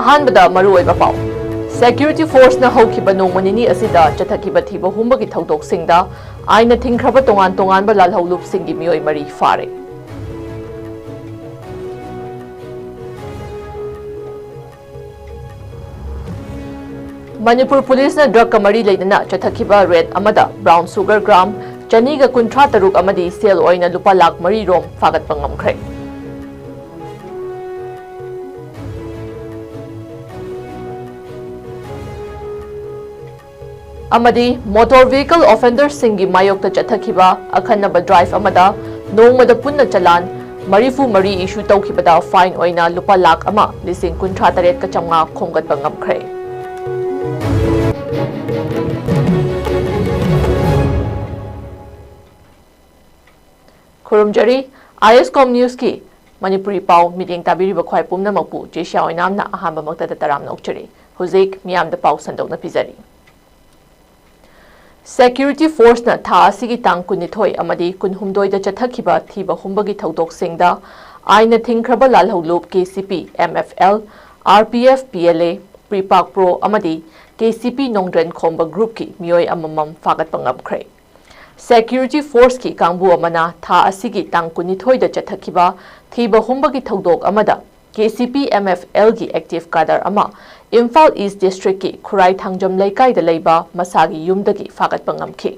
अहानबदा मरुओइबा पाउ Security Force na haukiba nongmanini asida chathakiba thiba humbagi thaudoksingda aina thingkhraba tongan ba lalhaulup singi mioi mari fare Manipur Police na drug kamari leidana chathakiba red amada brown sugar gram chaniga kunthra taruk amadi sale oina lupa lakh mari rom fagat pangamkhre amadi motor vehicle offenders singi mayok ta chathakiba akhanaba drive amada nongmada punna chalan marifu mari issue tawkhibada fine oina lupa lakh ama lising kunthra taret ka chamnga khongat pangamkhre Kurumjari ISCOM News ki Manipuri pau meeting tabiri ba khwai pumna makpu jesha oinamna ahamba makta da taram nokchari huzik miyam da pau sandok na pizari Security Force na tha asigi tang kunithoi amadi kunhumdoi da chathakiba thiba humbagi thaudok singda aina thingkhraba lalhaulup KCP MFL RPF PLA Prepak Pro amadi KCP Nongdren Khomba group ki mioi amamam fagat pangapkhre Security Force ki kangbu amana tha asigi tang kunithoi da chathakiba thiba humbagi thaudok amada KCP MFL ki active kadar ama Imphal East District ki Khurai Thangjam Laikai da leiba masagi yumdagi fagat pangamki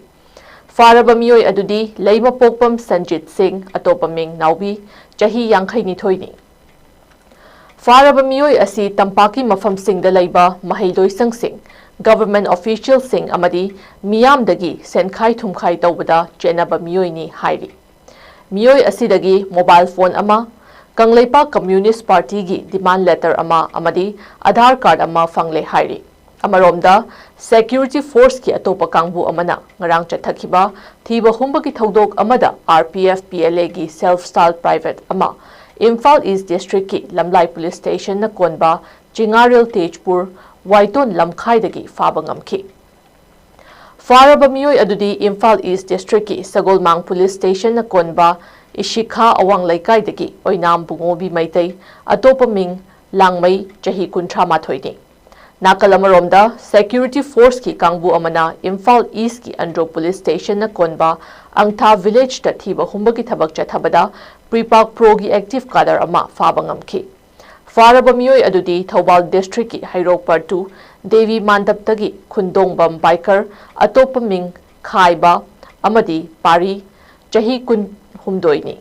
Faraba mioi adudi leima pokpam Sanjit Singh atopa ming Naubi chahi yangkhai ni thoini Faraba mioi asi tampaki mafam sing da leiba mahailoi sang sing government officials sing amadi miyam dagi senkhai thumkhai tawbada chenaba mioi ni hairi mioi asidagi mobile phone ama Kangleipa Communist Party gi demand letter ama amadi Aadhaar card ama fangle hairi amaromda Security Force ki atopa kangbu amana ngarang chathakiba thiba humbagi thaudok amada RPF PLA gi self styled private ama Imphal East District ki Lamlai Police Station na konba Chingaril Tejpur Waiton Lamkhai dagi fabangamki Faraba mioi adudi Imphal East District ki Sagolmang Police Station na konba Ishikha awang laikai dagi oinam bungobi maitai atopa ming langmai chahi kunthra mathoini nakalamaromda Security Force ki kangbu amana Imphal East ki Andro Police Station na konba angtha village ta thiba humbagi thabak chathabada Prepak Pro gi active kadar ama fabangamki Faraba mioi adudi Thobal District ki Hairok Part 2 Devi Mandap tagi Khundongbam biker atopa ming khaiba amadi pari chahi kun humdoini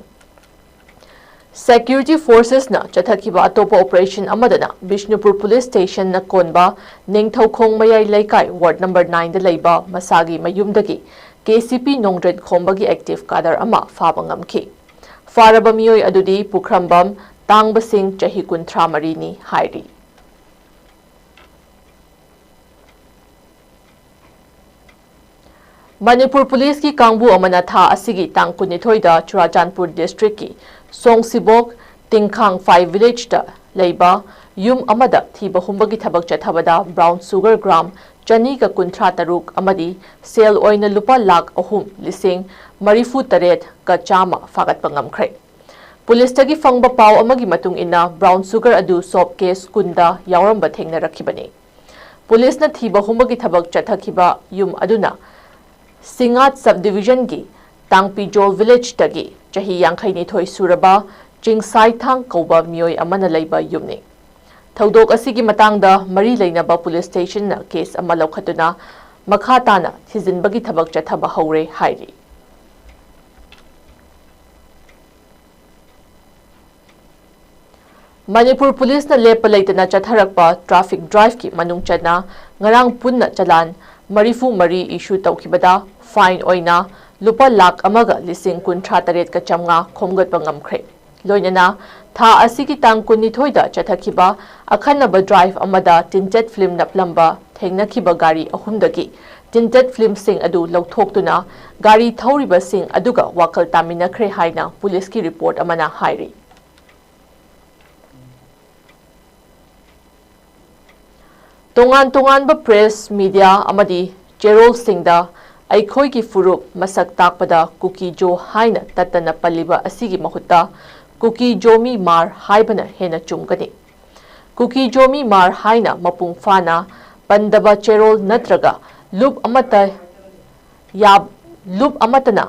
Security Forces na chathakiba atopa operation amadana Bishnupur Police Station na konba Ningthaukhong Mayai Laikai Ward number 9 da leiba masagi mayumdagi KCP Nongdren Khombagi active kadar ama fabangamki Faraba mioi adudi Pukhrambam Tangbasing chahi kunthra marini hairi Manipur Police ki kangbu amana tha asigi tang kunithoi da Churachandpur District ki Songsibok Tingkhang 5 village da leiba yum amada thiba humbagi thabak chathabada brown sugar gram chani ka kunthra taruk amadi sale oina lupa lakh ahum lising marifu taret ka chama fagat pangamkhre Police tagi fangba pau amagi matung ina brown sugar adu soap case kunda yauramba thengna rakhibani Police na thiba humbagi thabak chathakiba yum aduna Singat subdivision gi Tangpijol village tagi chahi yangkhai ni thoi suraba Chingsai thang kauba mioi amana leiba yumni Thaudok asigi matangda mari leinaba police station na case ama laukhatuna makhatana thijinbagi thabak chathaba haure hairi Manipur Police na lepa leitana chatharakpa traffic drive ki manung chana ngarang punna chalan marifu mari issue tawkhibada fine oina lupa lakh amaga lising kunthra taret ka chamnga khomgat pangamkhre loinana tha asigi tang kunithoi da chathakiba akhanaba drive amada tinted film naplamba thengnakiba gari ahumdagi tinted film sing adu lauthokuna gari thauriba sing aduga wakal taminakhre haina police ki report amana hairi Tongan ba press media amadi Gerald Singda aikhoi ki furup masak takpada Kuki Jo haina tatana paliba asigi mahutta Kuki Jomi Mar haibana hena chumgani Kuki Zomi मार हाइना मपुंग फाना पंदबा चेरोल नत्रगा लूप अमतना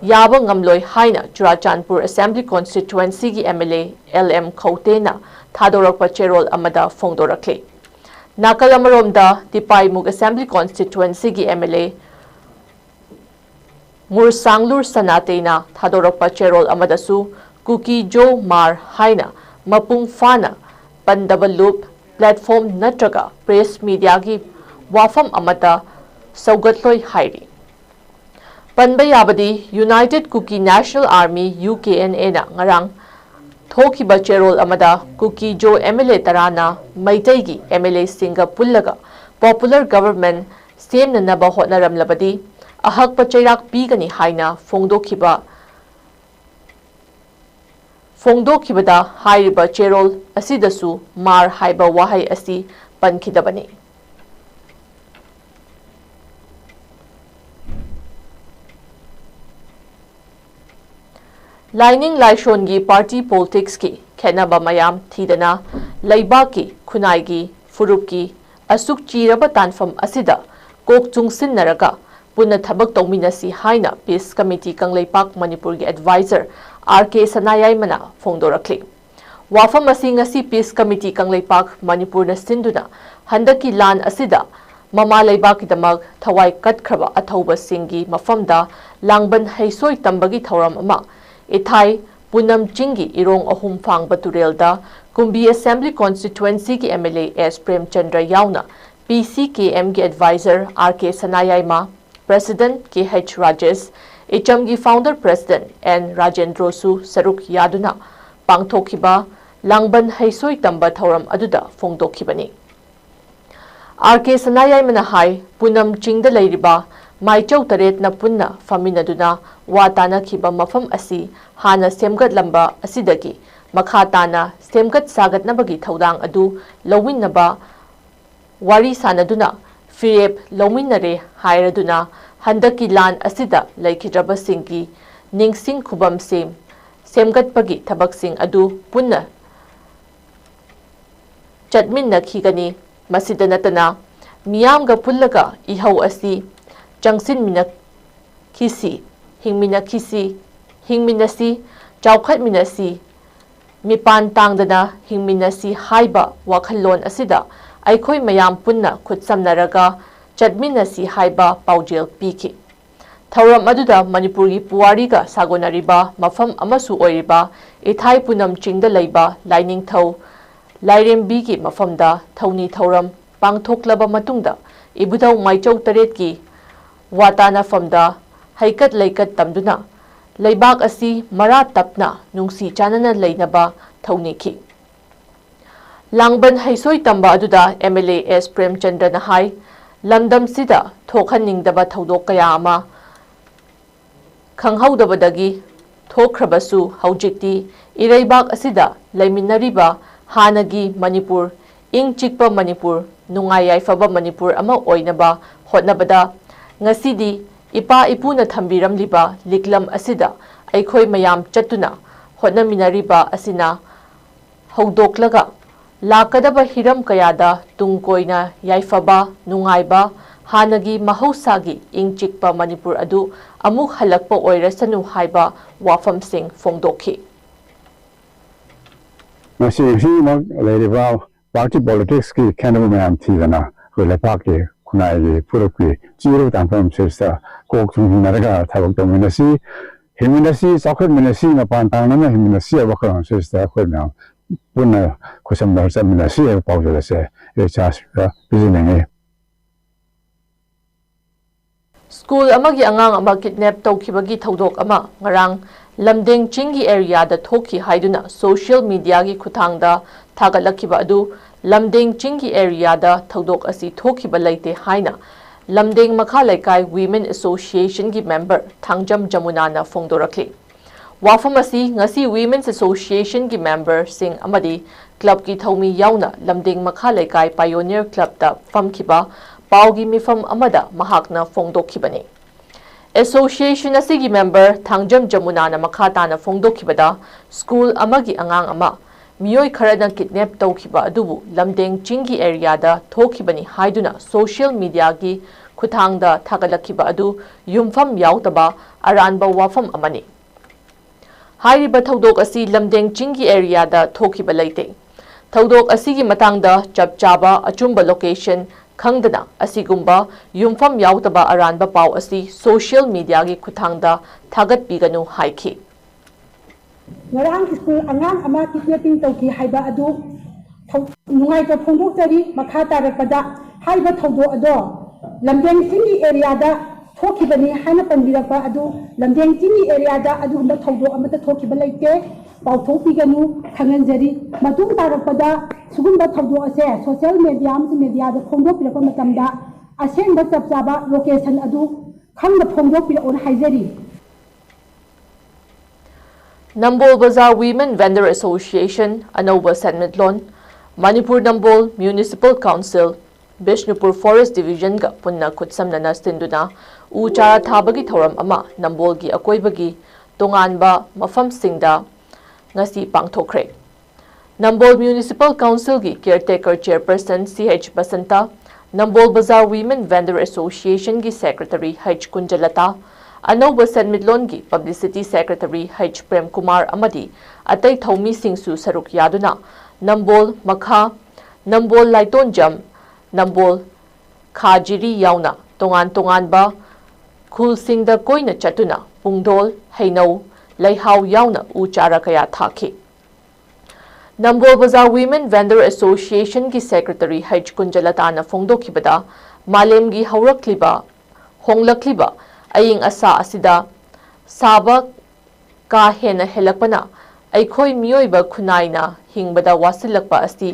याब ngamloi haina Churachandpur Assembly Constituency gi MLA LM Khoutena thadorakpa cherol amada phongdorakle nakal amaromda Tipaimuk Assembly Constituency gi MLA Mursanglur Sanatena thadorakpa cherol amadasu Kuki Jo Mar haina mapung fana pandaba loop platform natraga press media gi wafam amata saugatloi hairi Panba yabadi United Kuki National Army UKNA na ngarang thokiba cherol amada Kuki Jo MLA tarana maitai gi MLA singa pullaga popular government semna naba hotnaramlabadi ahakpa chairak pigani haina phongdokibada hairiba cherol asidasu mar haiba wahai asi pankidabani Lining Laishon gi party politics ki khenaba mayam thidana laiba ki khunai gi furup ki asuk chiraba tanfam asida kok chungsin naraga punna thabak tawminasi haina peace committee kanglaipak Manipur gi advisor RK Sanayai mana phongdorakli wafam asi ngasi peace committee kanglaipak Manipur na sinduna handaki lan asida mama laibak kidamak thawai katkraba athauba singi mafamda langban haisoi tambagi thauram ama Ithai Punam Chingi Irong Ahum Phang Baturelda Kumbi Assembly Constituency ki MLA S Prem Chandra Yauna PCKM ki advisor RK Sanayaima President KH Rajesh HM ki founder President N Rajendro Su Saruk Yaduna Pangthokiba Langban Haisoi Tamba Thauram Aduda Phongdokhibani RK Sanayaima hai Punam Chingda Leiriba Maichau Taret na punna faminaduna watana khiba mafam asi hana semgat lamba asidagi makhatana semgat sagat nabagi thaudang adu lowin naba wari sanaduna firep lowinare hairaduna handaki lan asida laikhidraba singi ningsing khubam semgat pagi thabak sing adu punna chatmin na khigani masida natana miyamga pullaga ihau asi Jangsin mina kisi, hingminasi, chawkhat minasi, mipan tangdana hingminasi haiba wakhalon asida, aikoi mayam punna khutsamnaraga chatminasi haiba paujel piki. Thauram aduda Manipuri puwariga sagonariba mafam amasu oiriba ithai punam chingda leiba lining thau lairembi ki mafamda thauni thauram pangthoklaba matungda ibudau maichau taret ki Watana famda haikat laikat tamduna laibak asi mara tapna nungsi chanana leinaba thauniki Langban haisoi tamba aduda MLA S Prem Chandra na hai lamdam sida thokhaningdaba thaudok kaya ama khanghaudabadagi thokrabasu haujikti iraibak asida laiminariba hanagi Manipur ing chikpa Manipur nungai yaifaba Manipur ama oinaba hotnabada Ngasidi ipa ipuna thambiram liba liklam asida aikhoi mayam chatuna hotnaminariba asina haudoklaga lakadaba hiram kayada tungkoina yaifaba nungaiba hanagi mahausagi ingchikpa Manipur adu amuk halakpa oirasanu haiba wafam sing phongdokhi Masi mag leriba party politics ki khenaba mayam thidana lepak kunai purukwi zero tanpam sesta kok chung naraga thabak dominasi himinasi sakhat minasi na pantang na himinasi abakran sesta khorna punna kusam dar minasi pawjala se echas bizinenge School amagi angang ama kidnap tawkhibagi thaudok ama ngarang lamdeng chingi area da thoki haiduna social media gi khuthangda thagalakhiba adu Lamdeng Chingi area da thaudok asi thokiba laite haina Lamdeng Makha Laikai Women Association gi member Thangjam Jamuna na phongdorakli wafam asi ngasi Women's Association gi member sing amadi club ki thomi yauna Lamdeng Makha Laikai Pioneer Club da famkhiba paugi mifam amada mahakna phongdokhibani Association asi gi member Thangjam Jamuna na makha ta na phongdokhibada school amagi angang ama मियोई खरना kidnap तौखिबा अदुबु लमदेंग चिंगी एरियादा थोखिबनी हाइदुना social media की खुथांगदा थागलखिबा अदु युमफम याउतबा अरानबा वाफम अमनी हाइरिबा थौदोक असि लमदेंग चिंगी एरियादा थोखिबा लैते थौदोक असिगी मतंगदा चपचाबा अचुंबा लोकेशन खंगदना असिगुंबा युमफम याउतबा अरानबा पाव असि सोशल मीडिया की खुथांगदा थागत पिगनु हाइखि ngarang school angang ama kidnapping tawki haiba adu nungai ka phongdok tari makha tarakpada haiba thawdo ado lamdeng singi area da thokibani haina panbirakpa adu lamdeng singi area da adu hunda thawdo amata thokiba laite pauthokpi ganu khanganjari matung tarakpada sugumba thawdo ase social media da phongdok pirakpa matamda asengba chapchaba location adu khangda phongdok pirakon haijari Nambol Bazaar Women Vendor Association, Anova Senmitlon, Manipur Nambol Municipal Council, Bishnupur Forest Division ga punna kutsamnana stinduna u chara thabagi thoram ama Nambol gi akoibagi tonganba mafam singda ngasi pangthokre. Nambol Municipal Council gi caretaker chairperson CH Basanta, Nambol Bazaar Women Vendor Association gi secretary H Kunjalata, Anova Senmitlon gi Publicity Secretary H Prem Kumar amadi atai thomi singsu saruk yaduna Nambol Makha, Nambol Laitonjam, Nambol Khajiri yauna tongan ba khul singda koina chatuna pungdol heinau laihau yauna uchara kaya thaki. Nambol Bazaar Women Vendor Association gi Secretary H Kunjalata na phongdokhibada malem gi haurakliba honglakliba aying asa asida saba ka hena helakpana aikhoi miyoiba khunaina hingbada wasilakpa asi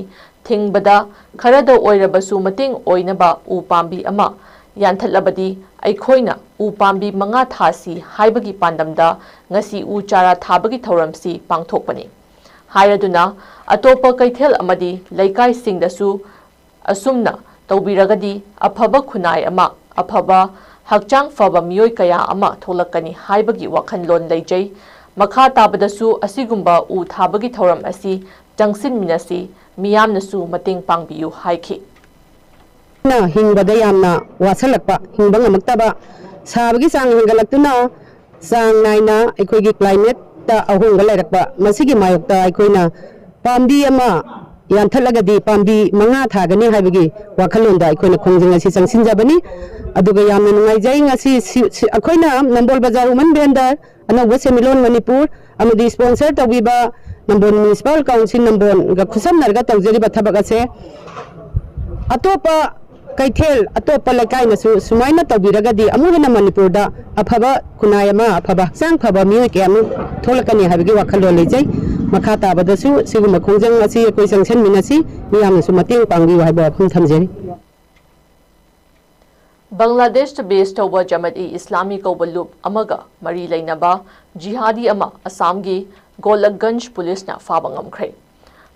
thingbada kharada oirabasu mating oinaba u pambi ama yanthalabadi aikhoina u pambi manga thasi haibagi pandamda ngasi u chara thabagi thoramsi pangthokpani hairaduna atopa kaithel amadi laikai singdasu asumna tawbiragadi aphaba khunai ama aphaba Hakchang faba miyoi kaya ama tholakani haibagi wakhanlon leijai makha tabadasu asigumba u thabagi thoram asi jangsin minasi miyamnasu mating pangbiyu haiki na hingbada yamna wasalakpa hingbanga maktaba sabagi sang hingalaktuna sang naina aikoigi climate ta ahunga lairakpa masigi mayokta aikoina pambi ama yanthalagadi pambi manga thagani haibagi wakhalonda aikoina khongjing asi changsinjabani aduga yamna nungaijai ngasi akoina Nambol Bazaar Women Vendor Anova Senmitlon Manipur amadi sponsor tawiba Nambol Municipal Council Nambol ga khusam narga tawjariba thabak ase atopa kaithel atopa lakai nasu sumaina tawbiragadi amugana Manipur da aphaba kunayama aphaba sang phaba miyo ke amu tholakani habigi wakhalo lejai makha tabadasu siguma khongjang asi koi sanction minasi miyamnasu mating pangbi haiba phum thamjari Bangladesh based over Jamaat Islami Kawbalup Amaga Mari Lainaba Jihadi Ama Assamgi Golagganj Police na Fabangam Kray.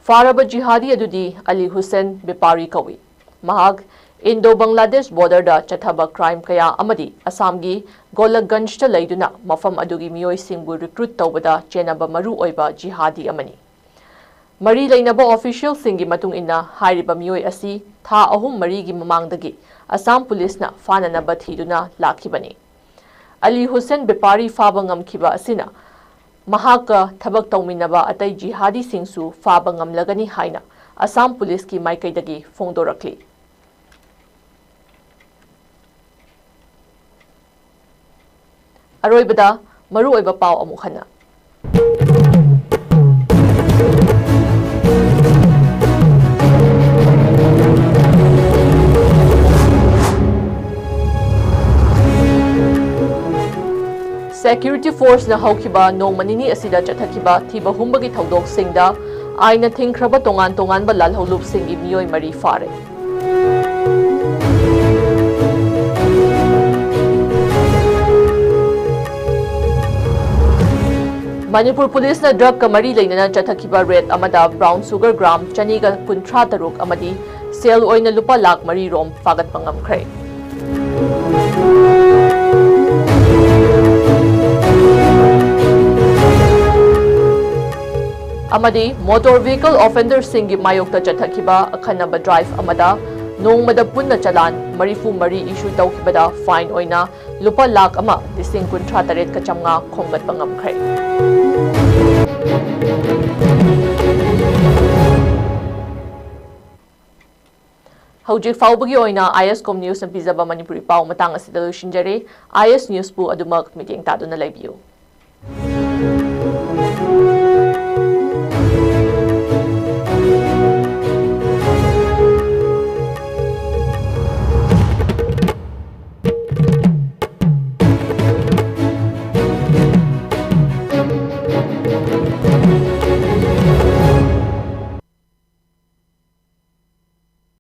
Faraba Jihadi Adudi Ali Hussein Bipari Kawi. Mahag Indo Bangladesh border da Chathaba crime kaya amadi Assamgi Golagganj ta Laiduna Mafam Adugi Miyoi Singbu recruit Tawbada Chenaba Maru Oiba Jihadi Amani. Mari Lainaba official singi matung inna Hairiba Miyoi Asi Tha Ahum Mari gi Mamangdagi Assam Police na fananaba thiduna lakhibani. Ali Hussein Bipari Fabangam Kiba Asina Mahaka Thabak Tauminaba Atai Jihadi Singsu Fabangam Lagani Haina Assam Police ki Maikaidagi Fongdorakli. Aroibada Maru Oiba Pau Amukhana. Security Force na haukiba no manini asida chathakiba thiba humbagi thaudok singda aina thingkraba tongan ba lalholup singi miyoi mari fare. Manipur Police na drug kamari lainana chathakiba red amada brown sugar gram chaniga kuntra taruk amadi sale oina lupa lakh mari rom fagat pangamkhre. amadi motor vehicle offender singi mayokta chathakiba akhanaba drive amada nongmada punna chalan marifu mari issue tawkibada fine oina lupa lakh ama dising kuntra taret ka chamnga khongat pangamkhre Hojik faubagi oina ISCOM news and pizaba Manipuri pau matang asida lushinjare IS news pu adumak meeting taduna laibiu